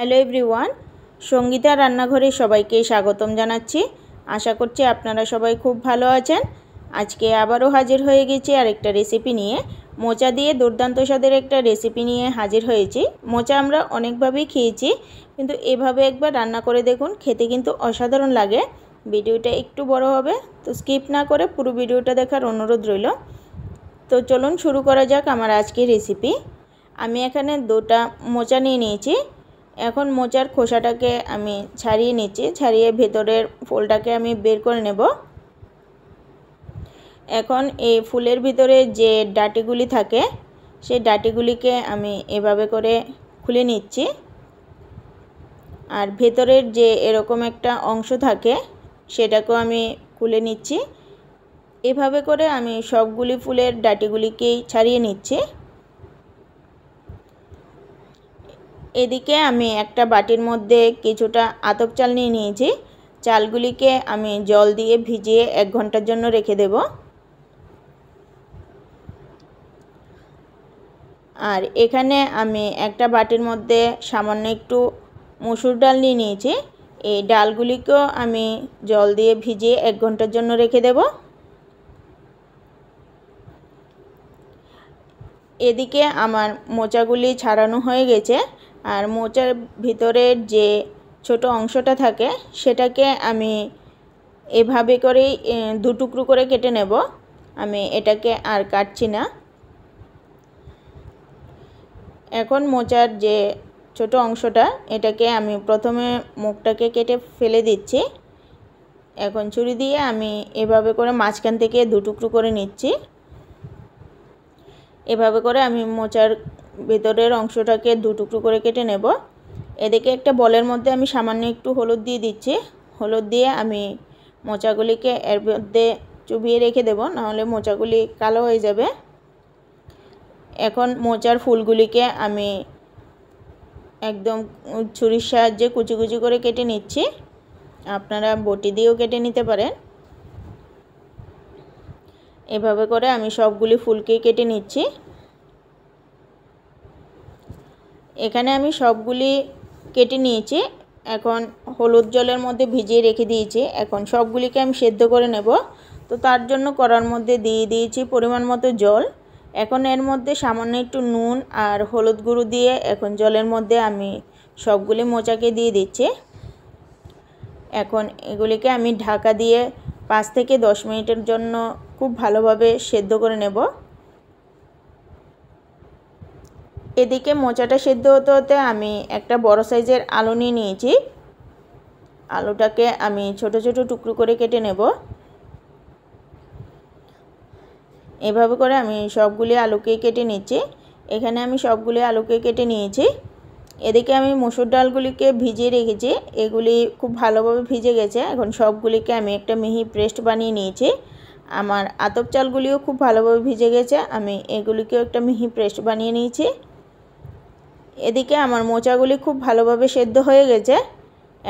Hello everyone, Sangeeta রান্নাঘরে সবাইকে স্বাগতম জানাচ্ছি। আশা করছি আপনারা সবাই খুব ভালো আছেন। আজকে আবারও হাজির হয়ে গেছি আরেকটা রেসিপি নিয়ে। মোচা দিয়ে দুর্দান্ত স্বাদের একটা রেসিপি নিয়ে হাজির হয়েছি। মোচা আমরা অনেকভাবেই খেয়েছি, কিন্তু এভাবে একবার রান্না করে দেখুন, খেতে কিন্তু অসাধারণ লাগে। ভিডিওটা একটু বড় হবে, তো স্কিপ না করে পুরো ভিডিওটা দেখার অনুরোধ রইল। তো চলুন শুরু করা যাক আমার আজকের রেসিপি। আমি এখানে দুটা মোচা নিয়ে নিয়েছি। এখন মোচার খোসাটাকে আমি ছাড়িয়ে নিচ্ছি, ছাড়িয়ে ভেতরের ফুলটাকে আমি বের করে নেব। এখন এই ফুলের ভিতরে যে ডাঁটিগুলি থাকে সেই ডাঁটিগুলিকে আমি এভাবে করে খুলে নিচ্ছি। আর ভেতরের যে এরকম একটা অংশ থাকে সেটাকেও আমি খুলে নিচ্ছি। এভাবে করে আমি সবগুলি ফুলের ডাঁটিগুলিকেই ছাড়িয়ে নিচ্ছি। এদিকে আমি একটা বাটির মধ্যে কিছুটা আতপ চাল নিয়ে নিয়েছি। চালগুলিকে আমি জল দিয়ে ভিজিয়ে 1 ঘন্টার জন্য রেখে দেব। আর এখানে আমি একটা বাটির মধ্যে সামান্য একটু মসুর ডাল নিয়ে নিয়েছি। এই ডালগুলিকেও আমি জল দিয়ে ভিজিয়ে 1 ঘন্টার জন্য রেখে দেব। এদিকে আমার মোচাগুলি ছাড়ানো হয়ে গেছে। আর মোচার ভিতরের যে ছোট অংশটা থাকে সেটাকে আমি এভাবে করেই 2 টুকরো করে কেটে নেব। আমি এটাকে আর কাটছি না। এখন মোচার যে ছোট অংশটা এটাকে আমি প্রথমে মুখটাকে কেটে ফেলে দিচ্ছি। এখন ছুরি দিয়ে আমি এভাবে করে মাঝখান থেকে 2 টুকরো করে নিচ্ছি। এভাবে করে আমি মোচার ভেতরের অংশটাকে 2 টুকরো করে কেটে নেব। এদিকে একটা বলের মধ্যে আমি সামান্য একটু হলুদ দিয়ে দিচ্ছি। হলুদ দিয়ে আমি মোচাগুলিকে এর মধ্যে চুবিয়ে রেখে দেব, নাহলে মোচাগুলি কালো হয়ে যাবে। এখন মোচার ফুলগুলিকে আমি একদম ছুরির সাহায্যে কুচি কুচি করে কেটে নিচ্ছি। আপনারা বটি দিয়েও কেটে নিতে পারেন। এভাবে করে আমি সবগুলি ফুলকেই কেটে নিচ্ছি। এখানে আমি সবগুলি কেটে নিয়েছি। এখন হলুদ জলের মধ্যে ভিজিয়ে রেখে দিয়েছি। এখন সবগুলিকে আমি সেদ্ধ করে নেব। তো তার জন্য কড়ার মধ্যে দিয়ে দিয়েছি পরিমাণ মতো জল। এখন এর মধ্যে সামান্য একটু নুন আর হলুদ গুঁড়ো দিয়ে এখন জলের মধ্যে আমি সবগুলি মোচাকে দিয়ে দিচ্ছি। এখন এগুলিকে আমি ঢাকা দিয়ে 5 থেকে 10 মিনিটের জন্য খুব ভালোভাবে সেদ্ধ করে নেব। এদিকে মোচাটা সেদ্ধ হতে হতে আমি একটা বড় সাইজের আলু নিয়ে নিয়েছি। আলুটাকে আমি ছোট ছোট টুকরো করে কেটে নেব। এভাবে করে আমি সবগুলি আলুকে কেটে নিচ্ছি। এখানে আমি সবগুলি আলুকে কেটে নিয়েছি। এদিকে আমি মসুর ডালগুলিকে ভিজিয়ে রেখেছি, এগুলি খুব ভালোভাবে ভিজে গেছে। এখন সবগুলিকে আমি একটা মিহি পেস্ট বানিয়ে নিয়েছি। আমার আতপ চালগুলিও খুব ভালোভাবে ভিজে গেছে, আমি এগুলিকেও একটা মিহি পেস্ট বানিয়ে নিয়েছি। এদিকে আমার মোচাগুলি খুব ভালোভাবে সেদ্ধ হয়ে গেছে।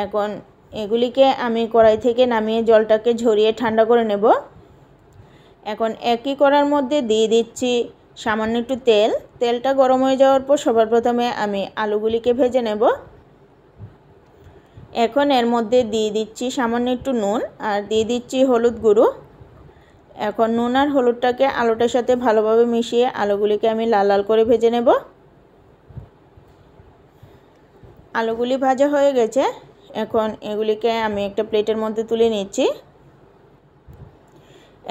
এখন এগুলিকে আমি কড়াই থেকে নামিয়ে জলটাকে ঝরিয়ে ঠান্ডা করে নেব। এখন একই কড়ার মধ্যে দিয়ে দিচ্ছি সামান্য একটু তেল। তেলটা গরম হয়ে যাওয়ার পর সবার প্রথমে আমি আলুগুলিকে ভেজে নেব। এখন এর মধ্যে দিয়ে দিচ্ছি সামান্য একটু নুন আর দিয়ে দিচ্ছি হলুদ গুঁড়ো। এখন নুন আর হলুদটাকে আলুটার সাথে ভালোভাবে মিশিয়ে আলুগুলিকে আমি লাল লাল করে ভেজে নেব। আলুগুলি ভাজা হয়ে গেছে। এখন এগুলিকে আমি একটা প্লেটের মধ্যে তুলে নিচ্ছি।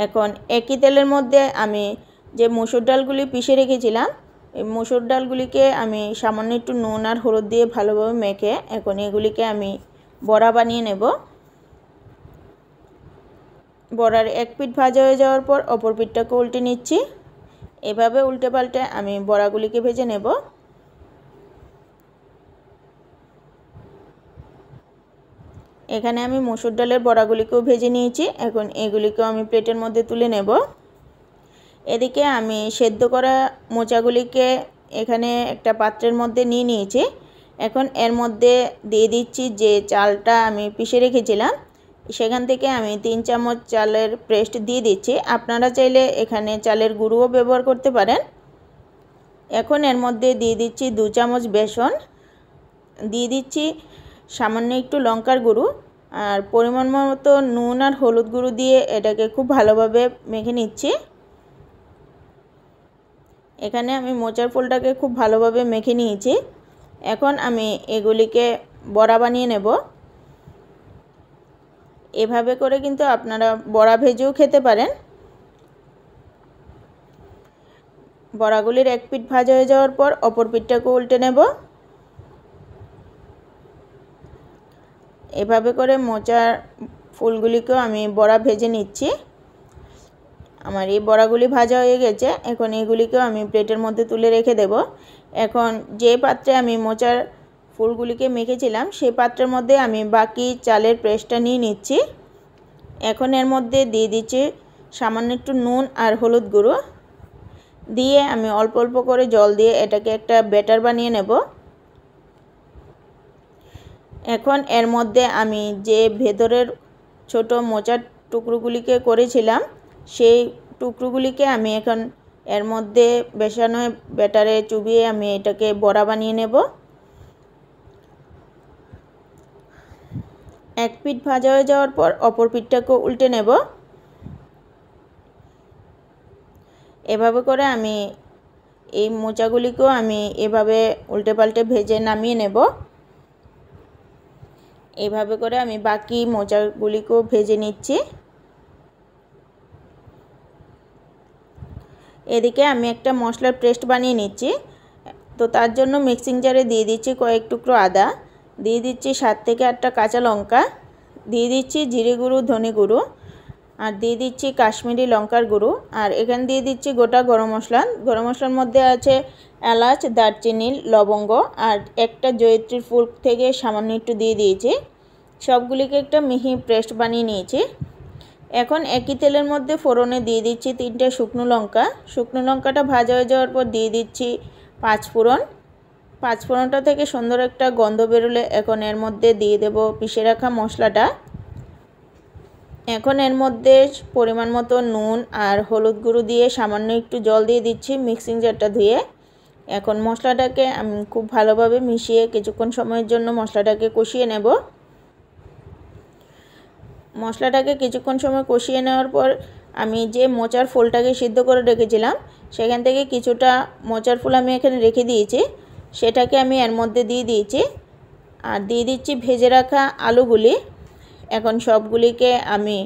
এখন একই তেলের মধ্যে আমি যে মসুর ডালগুলি পিষে রেখেছিলাম এই মসুর ডালগুলিকে আমি সামান্য একটু নুন আর হলুদ দিয়ে ভালোভাবে মেখে এখন এগুলিকে আমি বড়া বানিয়ে নেব। বড়ার এক পিঠ ভাজা হয়ে যাওয়ার পর অপর পিঠটাকে উল্টে নিচ্ছি। এভাবে উল্টে পাল্টে আমি বড়াগুলিকে ভেজে নেব। এখানে আমি মসুর ডালের বড়াগুলিকেও ভেজে নিয়েছি। এখন এগুলিকেও আমি প্লেটের মধ্যে তুলে নেব। এদিকে আমি সেদ্ধ করা মোচাগুলিকে এখানে একটা পাত্রের মধ্যে নিয়ে নিয়েছি। এখন এর মধ্যে দিয়ে দিচ্ছি যে চালটা আমি পিষে রেখেছিলাম, সেখান থেকে আমি 3 চামচ চালের পেস্ট দিয়ে দিচ্ছি। আপনারা চাইলে এখানে চালের গুঁড়োও ব্যবহার করতে পারেন। এখন এর মধ্যে দিয়ে দিচ্ছি 2 চামচ বেসন। দিয়ে দিচ্ছি সামান্য একটু লঙ্কার গুঁড়ো আর পরিমাণ মতো নুন আর হলুদ গুঁড়ো দিয়ে এটাকে খুব ভালোভাবে মেখে নিচ্ছি। এখানে আমি মোচার ফুলটাকে খুব ভালোভাবে মেখে নিয়েছি। এখন আমি এগুলিকে বড়া বানিয়ে নেব। এভাবে করে কিন্তু আপনারা বড়া ভেজেও খেতে পারেন। বড়াগুলির এক পিঠ ভাজা হয়ে যাওয়ার পর অপর পিঠটাকে উল্টে নেব। এভাবে করে মোচার ফুলগুলিকেও আমি বড়া ভেজে নিচ্ছি। আমার এই বড়াগুলি ভাজা হয়ে গেছে। এখন এগুলিকেও আমি প্লেটের মধ্যে তুলে রেখে দেব। এখন যে পাত্রে আমি মোচার ফুলগুলিকে মেখেছিলাম সেই পাত্রের মধ্যে আমি বাকি চালের পেস্টটা নিয়ে নিচ্ছি। এখন এর মধ্যে দিয়ে দিচ্ছি সামান্য একটু নুন আর হলুদ গুঁড়ো দিয়ে আমি অল্প অল্প করে জল দিয়ে এটাকে একটা ব্যাটার বানিয়ে নেব। এখন এর মধ্যে আমি যে ভেতরের ছোট মোচার টুকরোগুলিকে করেছিলাম সেই টুকরোগুলিকে আমি এখন এর মধ্যে বেসানো ব্যাটারে চুবিয়ে আমি এটাকে বড়া বানিয়ে নেব। এক পিঠ ভাজা হয়ে যাওয়ার পর অপর পিঠটাকে উল্টে নেব। এভাবে করে আমি এই মোচাগুলিকেও আমি এভাবে উল্টে পাল্টে ভেজে নামিয়ে নেব। এভাবে করে আমি বাকি মোচাগুলিকেও ভেজে নিচ্ছি। এদিকে আমি একটা মশলার পেস্ট বানিয়ে নিচ্ছি। তো তার জন্য মিক্সিং জারে দিয়ে দিচ্ছি কয়েক টুকরো আদা, দিয়ে দিচ্ছি 7 থেকে 8টা কাঁচা লঙ্কা, দিয়ে দিচ্ছি জিরে গুঁড়ো, ধনে গুঁড়ো, আর দিয়ে দিচ্ছি কাশ্মীরি লঙ্কার গুঁড়ো, আর এখানে দিয়ে দিচ্ছি গোটা গরম মশলা। গরম মশলার মধ্যে আছে এলাচ, দারচিনি, লবঙ্গ আর একটা জয়িত্রীর ফুল থেকে সামান্য একটু দিয়ে দিয়েছি। সবগুলিকে একটা মিহি পেস্ট বানিয়ে নিয়েছি। এখন একই তেলের মধ্যে ফোড়নে দিয়ে দিচ্ছি 3টে শুকনো লঙ্কা। শুকনো লঙ্কাটা ভাজা হয়ে যাওয়ার পর দিয়ে দিচ্ছি 5 ফোড়ন। 5 ফোড়নটা থেকে সুন্দর একটা গন্ধ বেরোলে এখন এর মধ্যে দিয়ে দেব পিষে রাখা মশলাটা। এখন এর মধ্যে পরিমাণ মতো নুন আর হলুদ গুঁড়ো দিয়ে সামান্য একটু জল দিয়ে দিচ্ছি মিক্সিং জারটা ধুয়ে। এখন মশলাটাকে আমি খুব ভালোভাবে মিশিয়ে কিছুক্ষণ সময়ের জন্য মশলাটাকে কষিয়ে নেব। মশলাটাকে কিছুক্ষণ সময় কষিয়ে নেওয়ার পর আমি যে মোচার ফুলটাকে সিদ্ধ করে রেখেছিলাম সেখান থেকে কিছুটা মোচার ফুল আমি এখানে রেখে দিয়েছি, সেটাকে আমি এর মধ্যে দিয়ে দিয়েছি আর দিয়ে দিচ্ছি ভেজে রাখা আলুগুলি। এখন সবগুলিকে আমি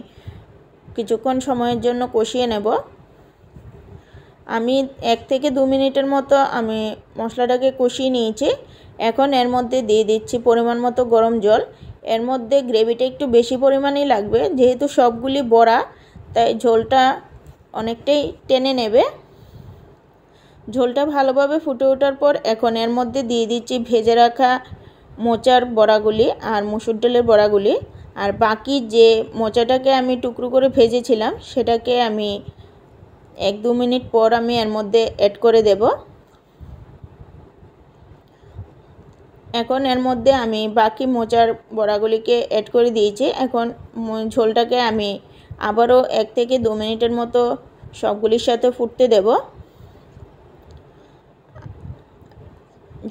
কিছুক্ষণ সময়ের জন্য কষিয়ে নেব। আমি 1 থেকে 2 মিনিটের মতো আমি মশলাটাকে কষিয়ে নিয়েছি। এখন এর মধ্যে দিয়ে দিচ্ছি পরিমাণ মতো গরম জল। এর মধ্যে গ্রেভিটা একটু বেশি পরিমাণেই লাগবে, যেহেতু সবগুলি বড়া তাই ঝোলটা অনেকটাই টেনে নেবে। ঝোলটা ভালোভাবে ফুটে ওঠার পর এখন এর মধ্যে দিয়ে দিচ্ছি ভেজে রাখা মোচার বড়াগুলি আর মসুর ডালের বড়াগুলি, আর বাকি যে মোচাটাকে আমি টুকরো করে ভেজেছিলাম সেটাকে আমি 1-2 মিনিট পর আমি এর মধ্যে অ্যাড করে দেব। এখন এর মধ্যে আমি বাকি মোচার বড়াগুলিকে অ্যাড করে দিয়েছি। এখন ঝোলটাকে আমি আবারও 1 থেকে 2 মিনিটের মতো সবগুলির সাথে ফুটতে দেব।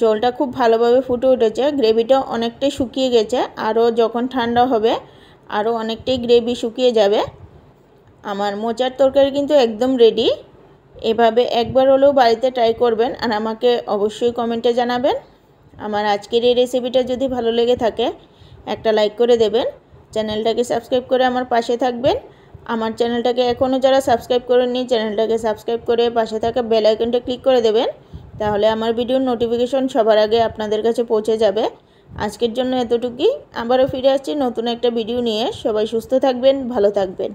ঝোলটা খুব ভালোভাবে ফুটে উঠেছে, গ্রেভিটা অনেকটাই শুকিয়ে গেছে। আরও যখন ঠান্ডা হবে আরও অনেকটাই গ্রেভি শুকিয়ে যাবে। আমার মোচার তরকারি কিন্তু একদম রেডি। এভাবে একবার হলেও বাড়িতে ট্রাই করবেন আর আমাকে অবশ্যই কমেন্টে জানাবেন। আমার আজকের এই রেসিপিটা যদি ভালো লেগে থাকে একটা লাইক করে দেবেন, চ্যানেলটাকে সাবস্ক্রাইব করে আমার পাশে থাকবেন। আমার চ্যানেলটাকে এখনও যারা সাবস্ক্রাইব করেননি চ্যানেলটাকে সাবস্ক্রাইব করে পাশে থাকা বেল আইকনটা ক্লিক করে দেবেন, তাহলে আমার ভিডিওর নোটিফিকেশন সবার আগে আপনাদের কাছে পৌঁছে যাবে। আজকের জন্য এতটুকুই। আবারও ফিরে আসছি নতুন একটা ভিডিও নিয়ে। সবাই সুস্থ থাকবেন, ভালো থাকবেন।